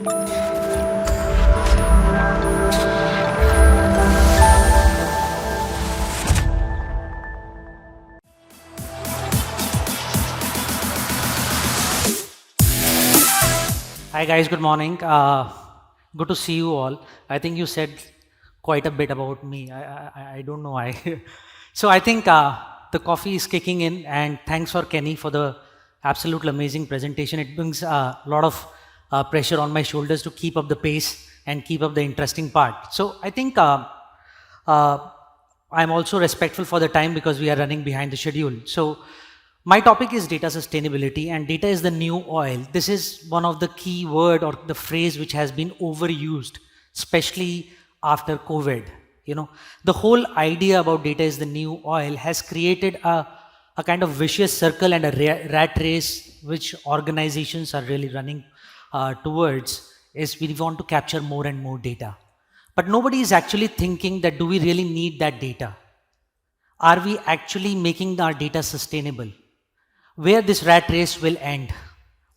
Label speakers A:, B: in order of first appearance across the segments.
A: Hi guys, good morning. Good to see you all. I think you said quite a bit about me. I don't know why. So I think the coffee is kicking in, and thanks for Kenny for the absolutely amazing presentation. It brings a lot of pressure on my shoulders to keep up the pace and keep up the interesting part. So I think I'm also respectful for the time because we are running behind the schedule. So my topic is data sustainability, and data is the new oil. This is one of the key word or the phrase which has been overused, especially after COVID. You know, the whole idea about data is the new oil has created a kind of vicious circle and a rat race which organizations are really running towards. Is we want to capture more and more data. But nobody is actually thinking that do we really need that data? Are we actually making our data sustainable? Where this rat race will end,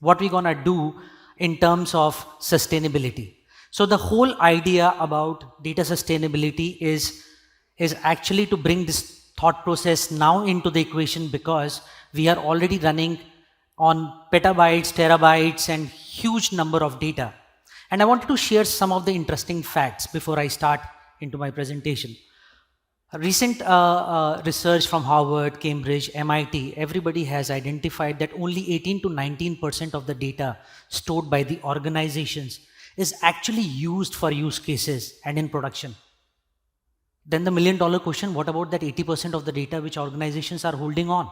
A: what we're gonna do in terms of sustainability. So the whole idea about data sustainability is actually to bring this thought process now into the equation, because we are already running on petabytes, terabytes, and huge number of data. And I wanted to share some of the interesting facts before I start into my presentation. A recent research from Harvard, Cambridge, MIT, everybody has identified that only 18 to 19% of the data stored by the organizations is actually used for use cases and in production. Then the million-dollar question, what about that 80% of the data which organizations are holding on?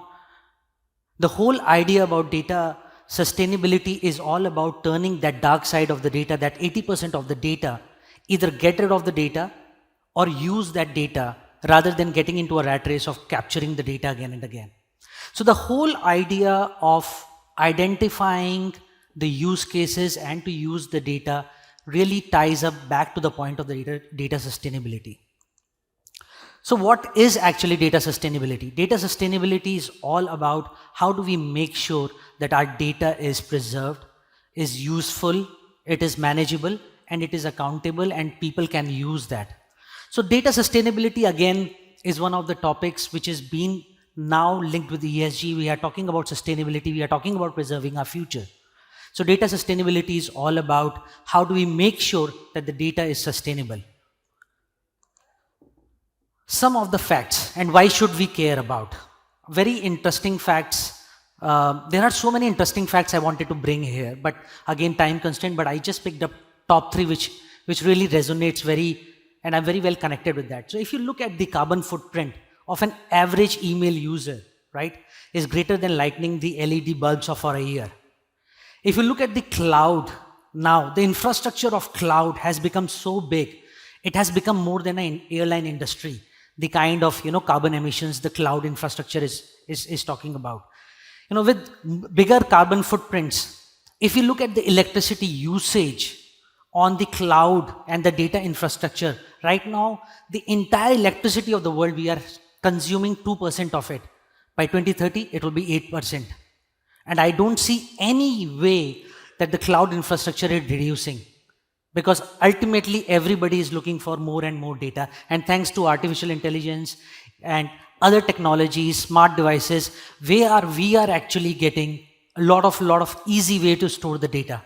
A: The whole idea about data sustainability is all about turning that dark side of the data, that 80% of the data, either get rid of the data or use that data rather than getting into a rat race of capturing the data again and again. So the whole idea of identifying the use cases and to use the data really ties up back to the point of the data sustainability. So what is actually data sustainability? Data sustainability is all about how do we make sure that our data is preserved, is useful, it is manageable, and it is accountable, and people can use that. So data sustainability again is one of the topics which is being now linked with ESG. We are talking about sustainability, we are talking about preserving our future. So data sustainability is all about how do we make sure that the data is sustainable. Some of the facts and why should we care about. Very interesting facts. There are so many interesting facts I wanted to bring here, but again time constraint, but I just picked up top 3 which really resonates and I'm very well connected with that. So if you look at the carbon footprint of an average email user, right, is greater than lighting the LED bulbs of for a year. If you look at the cloud now, the infrastructure of cloud has become so big, it has become more than an airline industry. The kind of carbon emissions the cloud infrastructure is talking about. With bigger carbon footprints, if you look at the electricity usage on the cloud and the data infrastructure, right now, the entire electricity of the world, we are consuming 2% of it. By 2030, it will be 8%. And I don't see any way that the cloud infrastructure is reducing, because ultimately everybody is looking for more and more data. And thanks to artificial intelligence and other technologies, smart devices, we are actually getting a lot of easy way to store the data.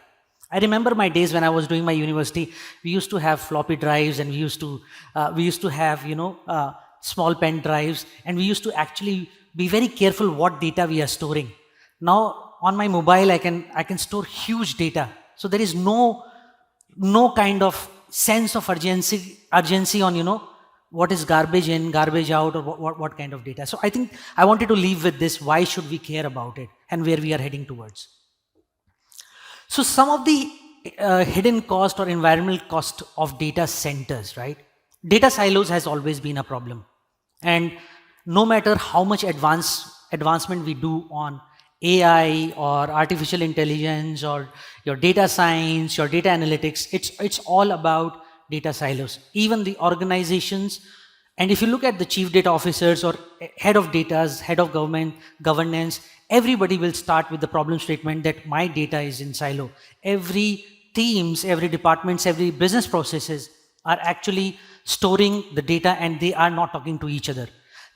A: I remember my days when I was doing my university, we used to have floppy drives, and we used to have small pen drives, and we used to actually be very careful what data we are storing. Now on my mobile, I can store huge data. So there is no kind of sense of urgency on what is garbage in, garbage out, or what kind of data. So I think I wanted to leave with this: why should we care about it and where we are heading towards. So some of the hidden cost or environmental cost of data centers, right? Data silos has always been a problem. And no matter how much advancement we do on AI or artificial intelligence or your data science, your data analytics, it's all about data silos. Even the organizations, and if you look at the chief data officers or head of data, head of governance, everybody will start with the problem statement that my data is in silo. Every teams, every departments, every business processes are actually storing the data and they are not talking to each other.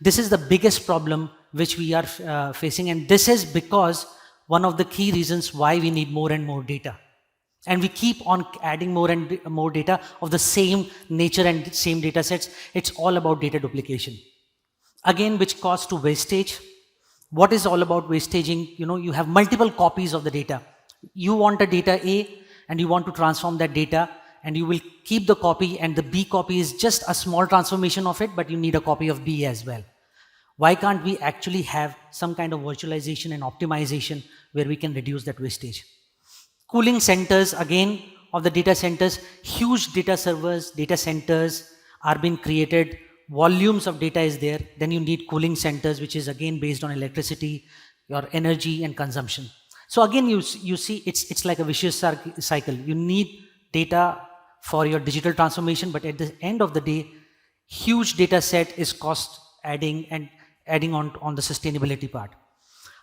A: This is the biggest problem which we are facing, and this is because one of the key reasons why we need more and more data. And we keep on adding more and more data of the same nature and same data sets. It's all about data duplication. Again, which causes to wastage. What is all about wastaging? You have multiple copies of the data. You want a data A and you want to transform that data, and you will keep the copy, and the B copy is just a small transformation of it, but you need a copy of B as well. Why can't we actually have some kind of virtualization and optimization where we can reduce that wastage? Cooling centers, again, of the data centers, huge data servers, data centers are being created, volumes of data is there, then you need cooling centers, which is again based on electricity, your energy and consumption. So again, you see, it's like a vicious cycle. You need data for your digital transformation, but at the end of the day, huge data set is cost adding and adding on the sustainability part.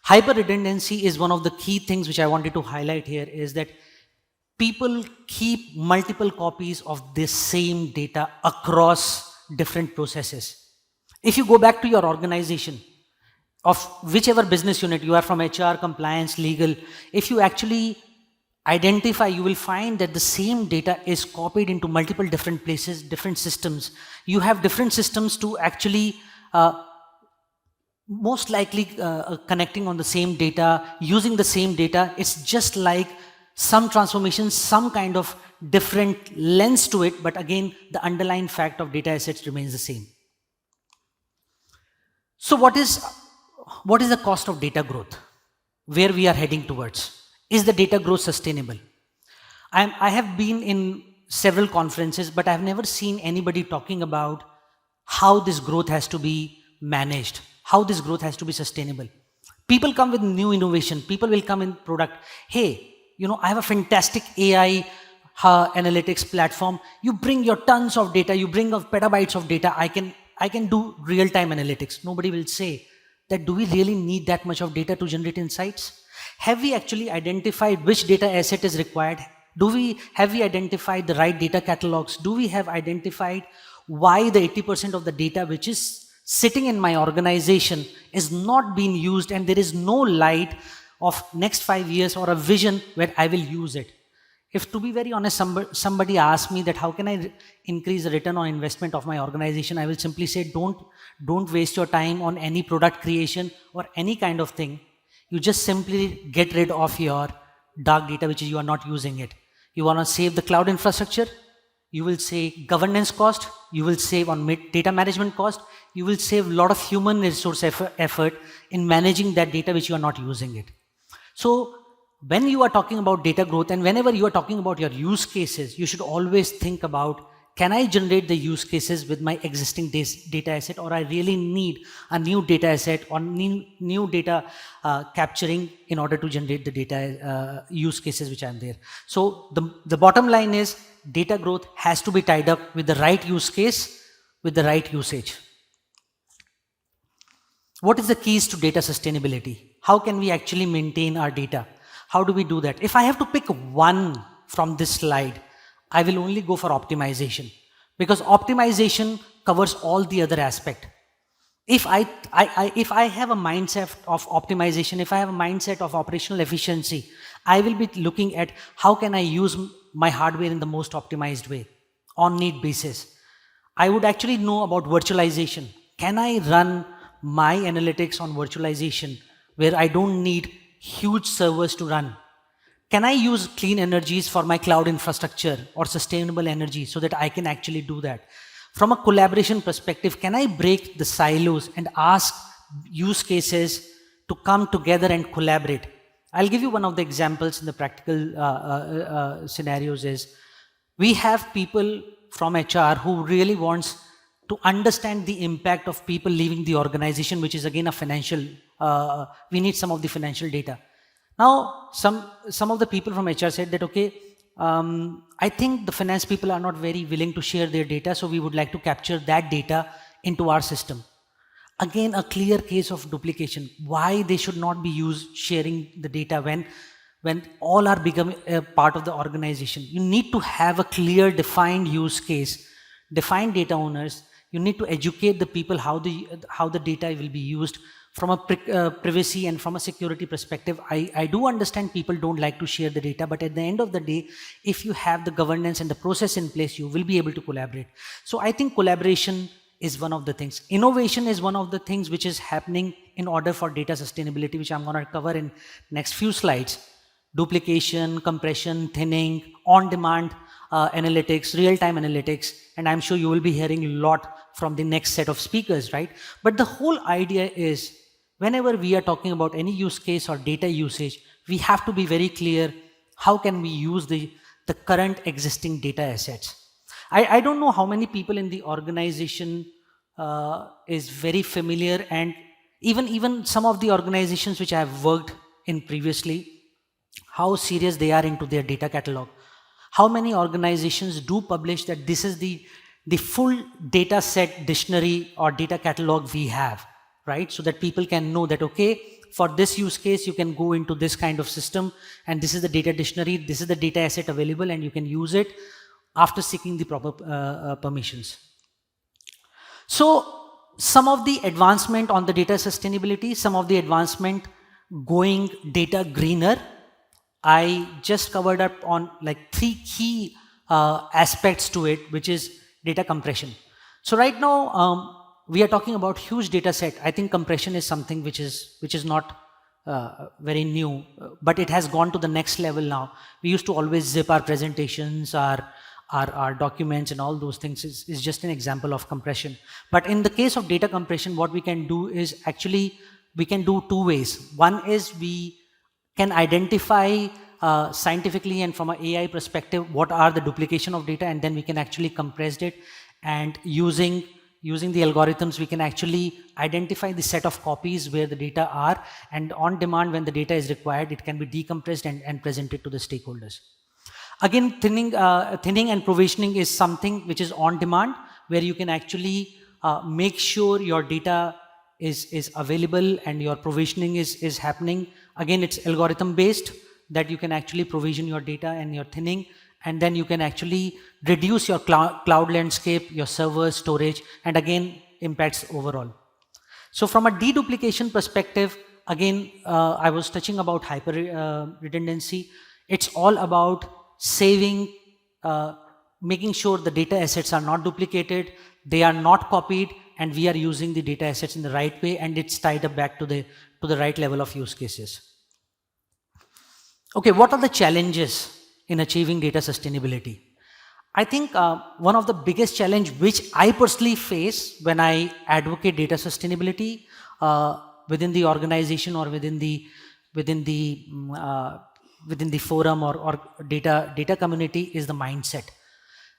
A: Hyper redundancy is one of the key things which I wanted to highlight here, is that people keep multiple copies of this same data across different processes. If you go back to your organization of whichever business unit you are from, HR, compliance, legal, if you actually identify, you will find that the same data is copied into multiple different places, different systems. You have different systems to actually most likely connecting on the same data, using the same data. It's just like some transformations, some kind of different lens to it, but again, the underlying fact of data assets remains the same. So what is the cost of data growth? Where we are heading towards? Is the data growth sustainable? I have been in several conferences, but I've never seen anybody talking about how this growth has to be managed, how this growth has to be sustainable. People come with new innovation. People will come in product. Hey, I have a fantastic AI analytics platform. You bring your tons of data. You bring of petabytes of data. I can do real-time analytics. Nobody will say that. Do we really need that much of data to generate insights? Have we actually identified which data asset is required? Have we identified the right data catalogs? Do we have identified why the 80% of the data which is sitting in my organization is not being used, and there is no light of next 5 years or a vision where I will use it? If, to be very honest, somebody asks me that how can I increase the return on investment of my organization, I will simply say, don't waste your time on any product creation or any kind of thing. You just simply get rid of your dark data which you are not using it. You want to save the cloud infrastructure, you will save governance cost, you will save on data management cost, you will save a lot of human resource effort in managing that data which you are not using it. So when you are talking about data growth, and whenever you are talking about your use cases, you should always think about, can I generate the use cases with my existing data asset, or I really need a new data asset or new data capturing in order to generate the data use cases which are there. So the bottom line is, data growth has to be tied up with the right use case, with the right usage. What is the keys to data sustainability? How can we actually maintain our data? How do we do that? If I have to pick one from this slide, I will only go for optimization, because optimization covers all the other aspect. If I have a mindset of optimization, if I have a mindset of operational efficiency, I will be looking at how can I use my hardware in the most optimized way, on need basis. I would actually know about virtualization. Can I run my analytics on virtualization where I don't need huge servers to run? Can I use clean energies for my cloud infrastructure or sustainable energy so that I can actually do that? From a collaboration perspective, can I break the silos and ask use cases to come together and collaborate? I'll give you one of the examples in the practical scenarios is, we have people from HR who really wants to understand the impact of people leaving the organization, which is again a financial, we need some of the financial data. Now, some of the people from HR said that, okay, I think the finance people are not very willing to share their data, so we would like to capture that data into our system. Again, a clear case of duplication. Why they should not be sharing the data when when all are becoming a part of the organization, you need to have a clear defined use case, define data owners. You need to educate the people how the data will be used from a privacy and from a security perspective. I do understand people don't like to share the data, but at the end of the day, if you have the governance and the process in place, you will be able to collaborate. So I think collaboration is one of the things. Innovation is one of the things which is happening in order for data sustainability, which I'm going to cover in next few slides. Duplication, compression, thinning, on-demand analytics, real-time analytics, and I'm sure you will be hearing a lot from the next set of speakers, right? But the whole idea is, whenever we are talking about any use case or data usage, we have to be very clear how can we use the current existing data assets. I don't know how many people in the organization is very familiar, and even some of the organizations which I have worked in previously, how serious they are into their data catalog. How many organizations do publish that this is the full data set dictionary or data catalog we have, right? So that people can know that, okay, for this use case, you can go into this kind of system, and this is the data dictionary, this is the data asset available, and you can use it after seeking the proper permissions. So some of the advancement on the data sustainability, some of the advancement going data greener, I just covered up on like 3 key aspects to it, which is data compression. So right now, we are talking about huge data set. I think compression is something which is not very new, but it has gone to the next level now. We used to always zip our presentations, our documents, and all those things is just an example of compression. But in the case of data compression, what we can do is actually, we can do 2 ways. One is we can identify scientifically and from an AI perspective what are the duplication of data, and then we can actually compress it, and using the algorithms we can actually identify the set of copies where the data are, and on demand when the data is required, it can be decompressed and presented to the stakeholders. Again, thinning and provisioning is something which is on demand, where you can actually make sure your data is available and your provisioning is happening. Again, it's algorithm based, that you can actually provision your data and your thinning, and then you can actually reduce your cloud landscape, your server storage, and again impacts overall. So from a deduplication perspective, again, I was touching about hyper redundancy. It's all about saving, making sure the data assets are not duplicated, they are not copied, and we are using the data assets in the right way, and it's tied up back to the right level of use cases. Okay, what are the challenges in achieving data sustainability? I think one of the biggest challenge which I personally face when I advocate data sustainability within the organization or within the forum or data community is the mindset.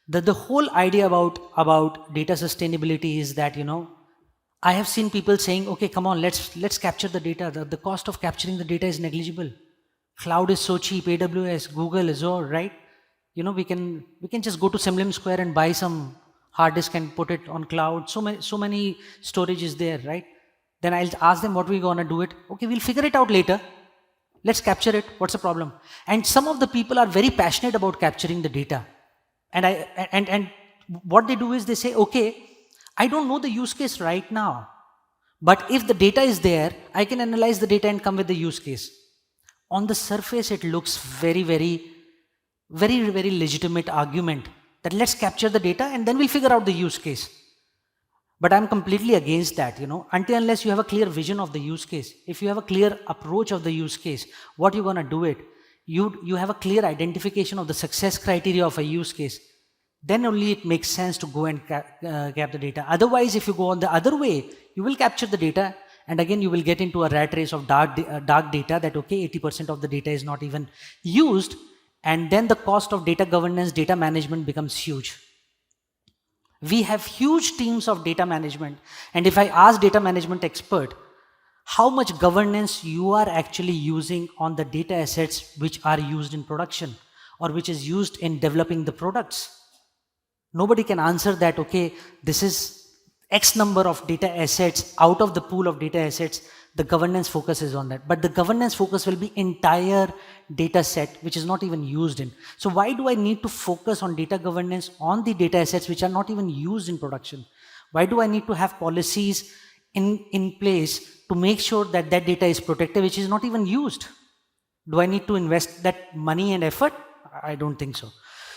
A: The whole idea about data sustainability is that, I have seen people saying, okay, come on, let's capture the data. The cost of capturing the data is negligible. Cloud is so cheap, AWS, Google, Azure, right? We can just go to Semlin Square and buy some hard disk and put it on cloud. So many storage is there, right? Then I'll ask them, what we're gonna do it? Okay, we'll figure it out later. Let's capture it. What's the problem? And some of the people are very passionate about capturing the data. And what they do is they say, okay, I don't know the use case right now, but if the data is there, I can analyze the data and come with the use case. On the surface, it looks very legitimate argument that let's capture the data and then we'll figure out the use case. But I'm completely against that, until unless you have a clear vision of the use case. If you have a clear approach of the use case, what you're gonna do it, you have a clear identification of the success criteria of a use case, then only it makes sense to go and cap the data. Otherwise, if you go on the other way, you will capture the data, and again you will get into a rat race of dark data that, okay, 80% of the data is not even used, and then the cost of data governance, data management becomes huge. We have huge teams of data management, and if I ask data management expert, how much governance you are actually using on the data assets which are used in production or which is used in developing the products? Nobody can answer that, okay, this is X number of data assets out of the pool of data assets, the governance focus is on that. But the governance focus will be entire data set which is not even used in. So why do I need to focus on data governance on the data assets which are not even used in production? Why do I need to have policies in place to make sure that that data is protected which is not even used? Do I need to invest that money and effort? I don't think so.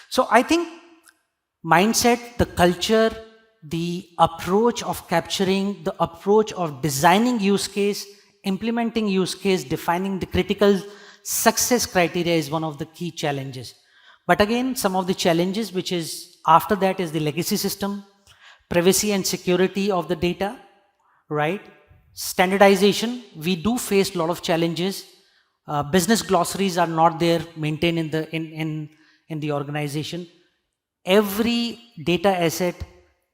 A: So I think mindset, the culture, the approach of capturing, the approach of designing use case, implementing use case, defining the critical success criteria is one of the key challenges. But again, some of the challenges which is after that is the legacy system, privacy and security of the data, right? Standardization, we do face a lot of challenges. Business glossaries are not there maintained in the organization. Every data asset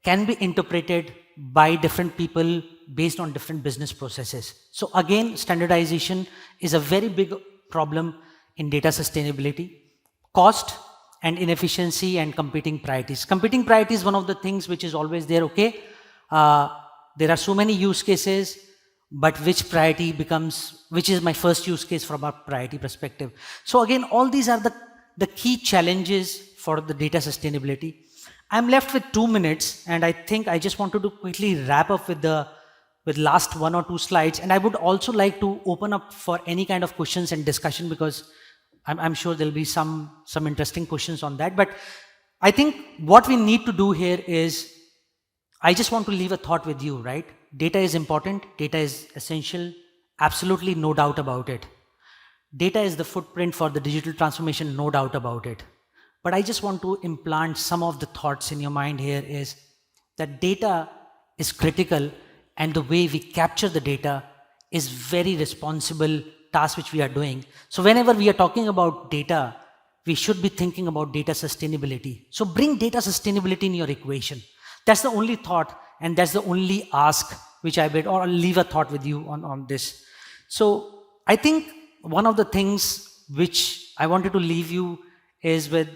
A: can be interpreted by different people based on different business processes. So again, standardization is a very big problem in data sustainability. Cost and inefficiency and competing priorities. Competing priorities is one of the things which is always there, okay? There are so many use cases, but which priority becomes, which is my first use case from a priority perspective. So again, all these are the key challenges for the data sustainability. I'm left with 2 minutes, and I think I just wanted to quickly wrap up with last 1 or 2 slides. And I would also like to open up for any kind of questions and discussion, because I'm sure there'll be some interesting questions on that. But I think what we need to do here is, I just want to leave a thought with you, right? Data is important, data is essential, absolutely no doubt about it. Data is the footprint for the digital transformation, no doubt about it. But I just want to implant some of the thoughts in your mind here is that data is critical, and the way we capture the data is very responsible task which we are doing. So whenever we are talking about data, we should be thinking about data sustainability. So bring data sustainability in your equation. That's the only thought, and that's the only ask which I made, or I'll leave a thought with you on this. So I think one of the things which I wanted to leave you is with,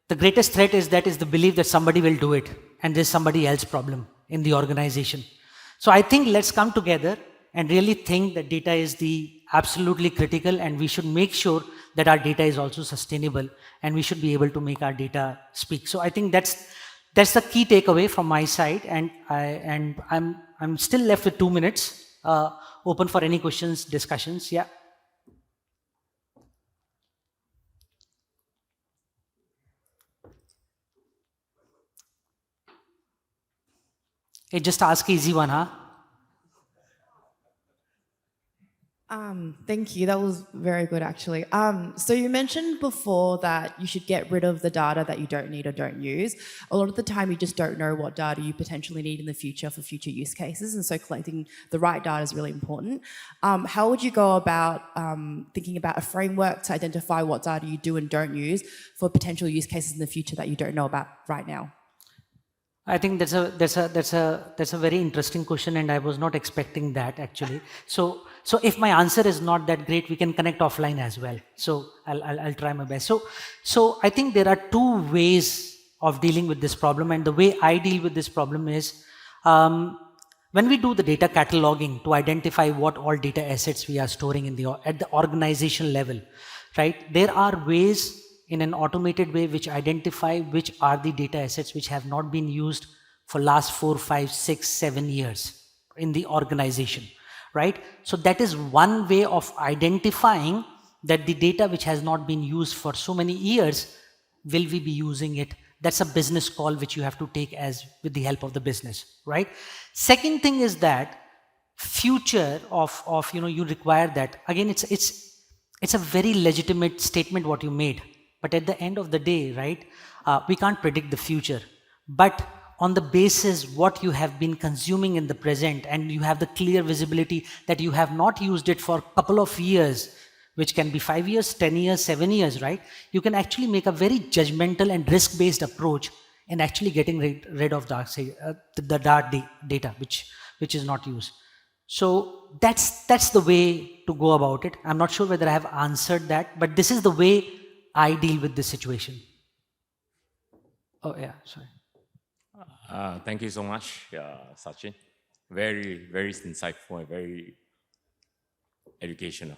A: the greatest threat is the belief that somebody will do it and there's somebody else's problem in the organization. So I think let's come together and really think that data is the absolutely critical, and we should make sure that our data is also sustainable, and we should be able to make our data speak. So I think that's the key takeaway from my side, and I'm still left with 2 minutes, open for any questions, discussions. Yeah. Just ask easy one, huh?
B: Thank you. That was very good, actually. So you mentioned before that you should get rid of the data that you don't need or don't use. A lot of the time, you just don't know what data you potentially need in the future for future use cases, and so collecting the right data is really important. How would you go about thinking about a framework to identify what data you do and don't use for potential use cases in the future that you don't know about right now?
A: I think that's a very interesting question, and I was not expecting that actually. So if my answer is not that great, we can connect offline as well. So I'll try my best. So I think there are 2 ways of dealing with this problem, and the way I deal with this problem is when we do the data cataloging to identify what all data assets we are storing at the organization level, right? There are ways in an automated way which identify which are the data assets which have not been used for last 4, 5, 6, 7 years in the organization, right? So that is one way of identifying that the data which has not been used for so many years, will we be using it? That's a business call which you have to take as with the help of the business, right? Second thing is that future of you require that. Again, it's a very legitimate statement what you made. But at the end of the day, right, we can't predict the future. But on the basis what you have been consuming in the present, and you have the clear visibility that you have not used it for a couple of years, which can be 5 years, 10 years, 7 years, right? You can actually make a very judgmental and risk-based approach in actually getting rid of the dark data which is not used. So that's the way to go about it. I'm not sure whether I have answered that, but this is the way I deal with this situation. Oh yeah, sorry.
C: Thank you so much, Sachin. Very, very insightful and very educational.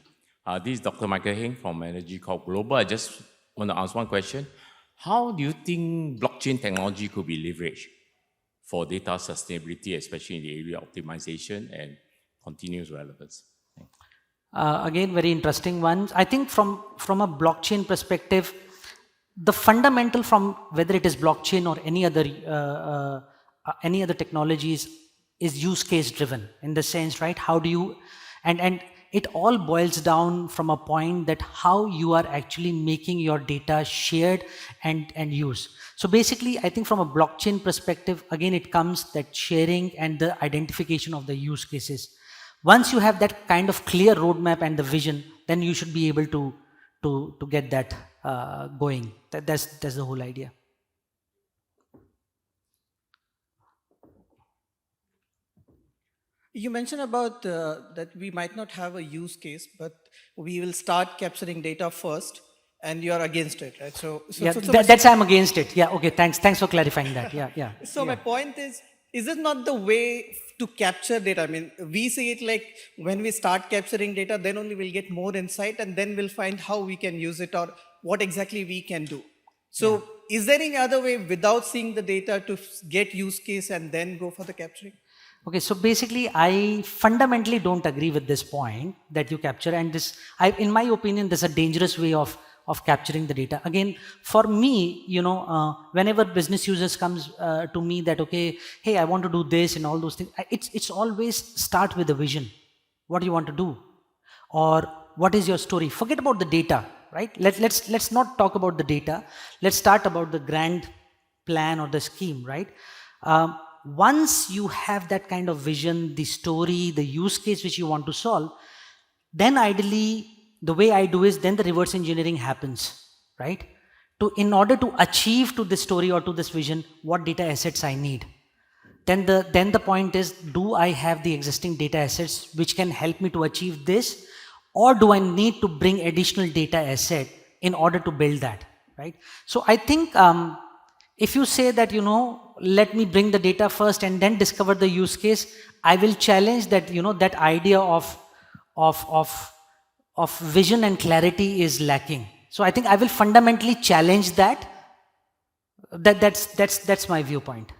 C: This is Dr. Michael Heng from Energy Corp Global. I just want to ask one question. How do you think blockchain technology could be leveraged for data sustainability, especially in the area of optimization and continuous relevance?
A: Again, very interesting ones. I think from a blockchain perspective, the fundamental from whether it is blockchain or any other technologies is use case driven in the sense, right? How do you and it all boils down from a point that how you are actually making your data shared and used. So basically, I think from a blockchain perspective, again, it comes that sharing and the identification of the use cases. Once you have that kind of clear roadmap and the vision, then you should be able to get that going. That's the whole idea.
D: You mentioned about that we might not have a use case, but we will start capturing data first, and you are against it, right?
A: Yeah, that's I'm against it. Yeah, okay, thanks for clarifying that. Yeah.
D: So my point is it not the way to capture data? I mean, we see it like when we start capturing data, then only we'll get more insight, and then we'll find how we can use it or what exactly we can do. So is there any other way without seeing the data to get use case and then go for the capturing?
A: Okay, so basically, I fundamentally don't agree with this point that you capture, and this, in my opinion, there's a dangerous way of capturing the data. Again, for me, whenever business users comes to me that, okay, hey, I want to do this and all those things, it's always start with a vision. What do you want to do? Or what is your story? Forget about the data, right? Let's not talk about the data. Let's start about the grand plan or the scheme, right? Once you have that kind of vision, the story, the use case which you want to solve, then ideally, the way I do is then the reverse engineering happens, right? In order to achieve to this story or to this vision, what data assets I need. Then the point is, do I have the existing data assets which can help me to achieve this, or do I need to bring additional data asset in order to build that, right? So I think if you say that, let me bring the data first and then discover the use case, I will challenge that, that idea of vision and clarity is lacking. So I think I will fundamentally challenge that. That's my viewpoint.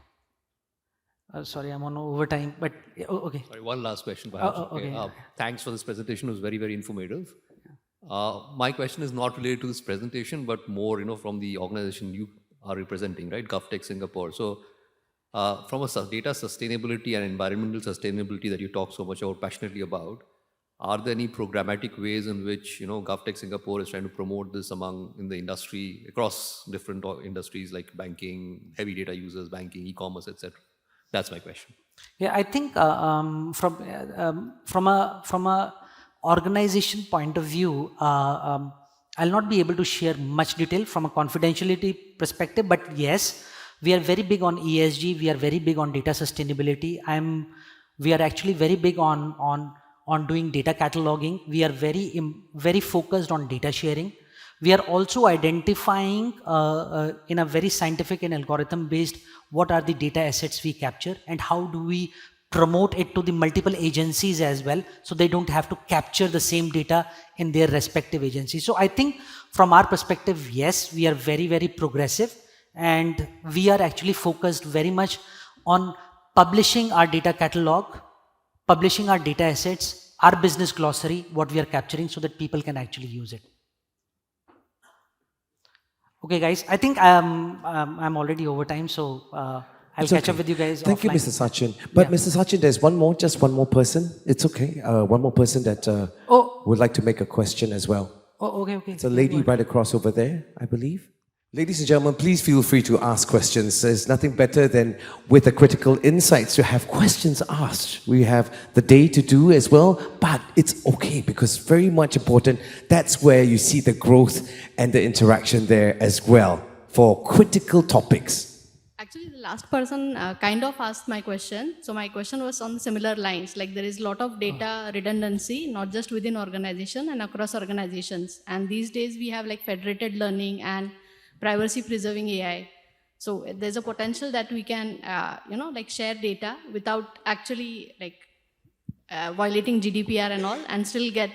A: Sorry, I'm on overtime, but okay.
E: Sorry, one last question perhaps.
A: Okay.
E: Thanks for this presentation. It was very, very informative. My question is not related to this presentation, but more, from the organization you are representing, right? Govtech Singapore. So from a data sustainability and environmental sustainability that you talk so much about, passionately about, are there any programmatic ways in which, Govtech Singapore is trying to promote this in the industry, across different industries like banking, heavy data users, banking, e-commerce, etc.? That's my question.
A: Yeah, I think from a organization point of view, I'll not be able to share much detail from a confidentiality perspective, but yes, we are very big on ESG. We are very big on data sustainability. We are actually very big on doing data cataloging. We are very focused on data sharing. We are also identifying in a very scientific and algorithm based what are the data assets we capture and how do we promote it to the multiple agencies as well, so they don't have to capture the same data in their respective agencies. So I think from our perspective, yes, we are very, very progressive, and we are actually focused very much on publishing our data catalog, publishing our data assets, our business glossary, what we are capturing, so that people can actually use it. Okay, guys, I think I'm already over time, so I'll catch up with you guys.
F: Thank
A: offline.
F: you, Mr. Sachin. But Mr. Sachin, there's just one more person. It's okay. One more person that would like to make a question as well.
A: Oh, okay.
F: It's a lady right across over there, I believe. Ladies and gentlemen, please feel free to ask questions. There's nothing better than with the critical insights to have questions asked. We have the day to do as well, but it's okay because very much important. That's where you see the growth and the interaction there as well for critical topics.
G: Actually, the last person kind of asked my question. So my question was on similar lines. Like there is a lot of data redundancy, not just within organization and across organizations. And these days we have like federated learning and privacy preserving AI. So there's a potential that we can, like share data without actually like violating GDPR and all, and still get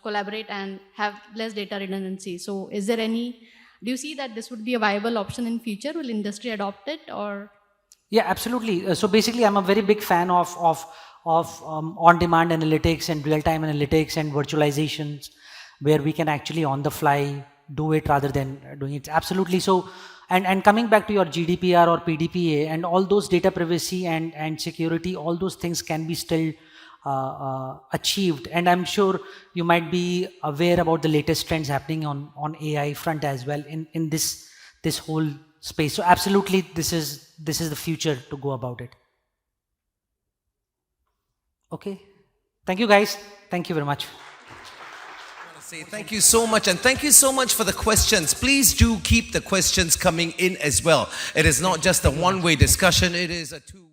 G: collaborate and have less data redundancy. So is there any, do you see that this would be a viable option in future? Will industry adopt it or?
A: Yeah, absolutely. So basically, I'm a very big fan of on-demand analytics and real-time analytics and virtualizations, where we can actually on the fly do it rather than doing it. Absolutely. So, and coming back to your GDPR or PDPA and all those data privacy and security, all those things can be still achieved. And I'm sure you might be aware about the latest trends happening on AI front as well in this whole space. So absolutely, this is the future to go about it. Okay. Thank you guys. Thank you very much.
F: Say thank you so much, and thank you so much for the questions. Please do keep the questions coming in as well. It is not just a one-way discussion, it is a two